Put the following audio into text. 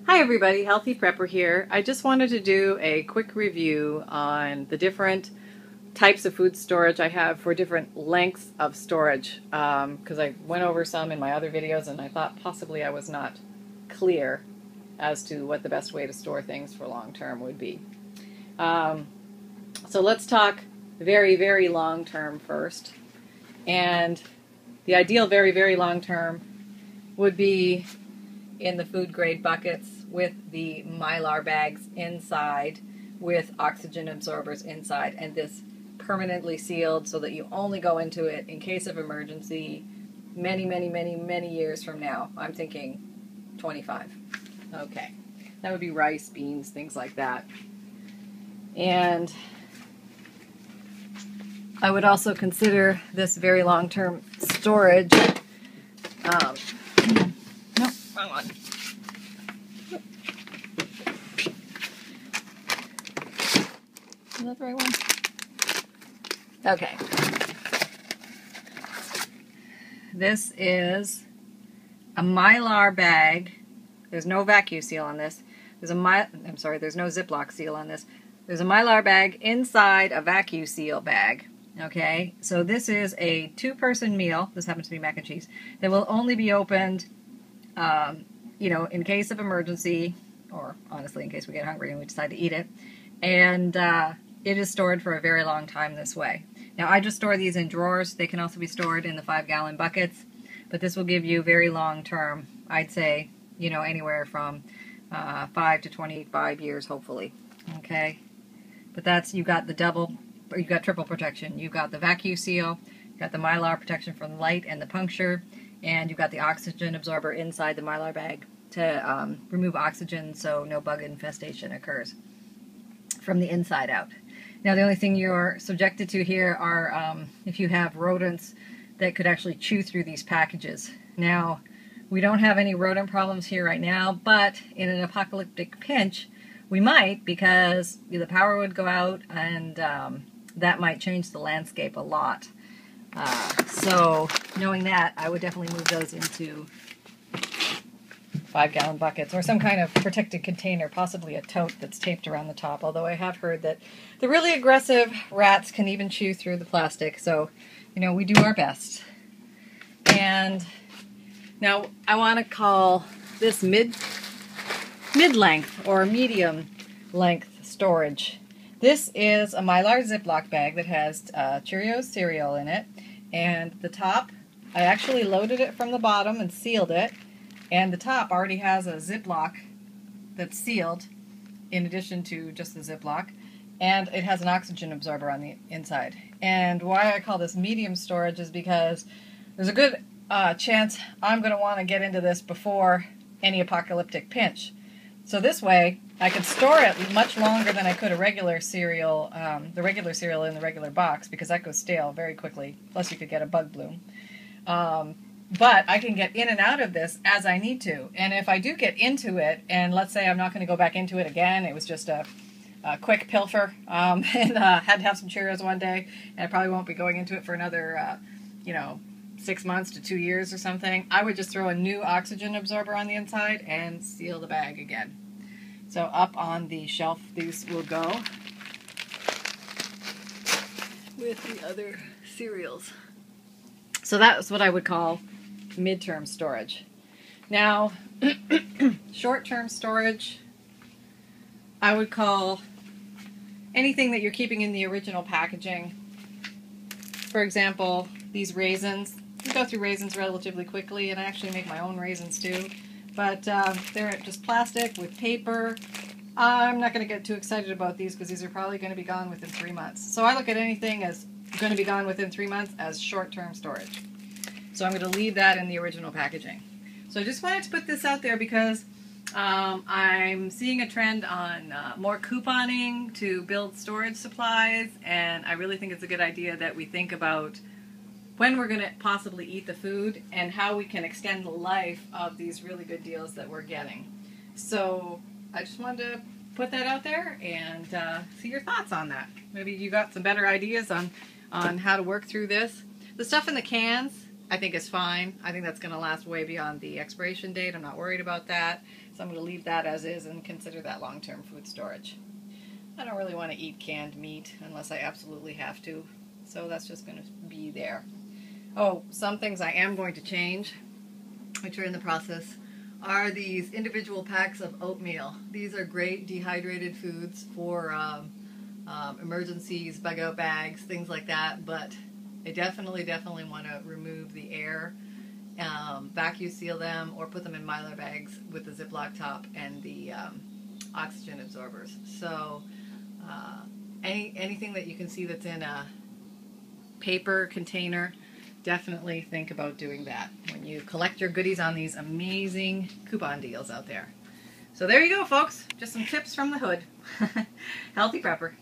Hi everybody, Healthy Prepper here. I just wanted to do a quick review on the different types of food storage I have for different lengths of storage because I went over some in my other videos and I thought possibly I was not clear as to what the best way to store things for long term would be. So let's talk very, very long term first. And the ideal very, very long term would be in the food grade buckets with the mylar bags inside with oxygen absorbers inside, and this permanently sealed so that you only go into it in case of emergency many years from now. I'm thinking 25. Okay. That would be rice, beans, things like that. And I would also consider this very long-term storage. No, wrong one. Is that the right one? Okay. This is a mylar bag. There's no vacuum seal on this. There's no Ziploc seal on this. There's a mylar bag inside a vacuum seal bag. Okay, so this is a 2-person meal. This happens to be mac and cheese. That will only be opened, in case of emergency, or honestly, in case we get hungry and we decide to eat it. And it is stored for a very long time this way. Now, I just store these in drawers. They can also be stored in the 5-gallon buckets, but this will give you very long term. I'd say, anywhere from 5 to 25 years, hopefully. Okay, but you've got triple protection. You've got the vacuum seal, you've got the mylar protection from light and the puncture, and you've got the oxygen absorber inside the mylar bag to remove oxygen so no bug infestation occurs from the inside out. Now, the only thing you're subjected to here are if you have rodents that could actually chew through these packages. Now, we don't have any rodent problems here right now, but in an apocalyptic pinch, we might, because the power would go out and that might change the landscape a lot. So, knowing that, I would definitely move those into 5-gallon buckets or some kind of protected container, possibly a tote that's taped around the top, although I have heard that the really aggressive rats can even chew through the plastic, so, we do our best. And now I want to call this mid-length or medium-length storage. This is a mylar Ziploc bag that has Cheerios cereal in it, and the top, I actually loaded it from the bottom and sealed it. And the top already has a Ziploc that's sealed in addition to just the Ziploc. And it has an oxygen absorber on the inside. And why I call this medium storage is because there's a good chance I'm going to want to get into this before any apocalyptic pinch. So this way, I can store it much longer than I could a regular cereal, the regular cereal in the regular box, because that goes stale very quickly. Plus you could get a bug bloom. But I can get in and out of this as I need to. And if I do get into it, and let's say I'm not going to go back into it again, it was just a quick pilfer, and had to have some Cheerios one day, and I probably won't be going into it for another, 6 months to 2 years or something, I would just throw a new oxygen absorber on the inside and seal the bag again. So up on the shelf these will go with the other cereals. So that's what I would call midterm storage. Now, short-term storage, I would call anything that you're keeping in the original packaging. For example, these raisins. You go through raisins relatively quickly, and I actually make my own raisins too. But they're just plastic with paper. I'm not going to get too excited about these because these are probably going to be gone within 3 months. So I look at anything as going to be gone within 3 months as short-term storage. So I'm going to leave that in the original packaging. So I just wanted to put this out there because I'm seeing a trend on more couponing to build storage supplies, and I really think it's a good idea that we think about when we're going to possibly eat the food and how we can extend the life of these really good deals that we're getting. So I just wanted to put that out there and see your thoughts on that. Maybe you got some better ideas on how to work through this. The stuff in the cans, I think is fine. I think that's going to last way beyond the expiration date. I'm not worried about that. So I'm going to leave that as is and consider that long-term food storage. I don't really want to eat canned meat unless I absolutely have to. So that's just going to be there. Oh, some things I am going to change, which are in the process, are these individual packs of oatmeal. These are great dehydrated foods for emergencies, bug out bags, things like that, but I definitely want to remove the air, vacuum seal them, or put them in mylar bags with the Ziploc top and the oxygen absorbers. So anything that you can see that's in a paper container, definitely think about doing that when you collect your goodies on these amazing coupon deals out there. So there you go, folks. Just some tips from the hood. Healthy prepper.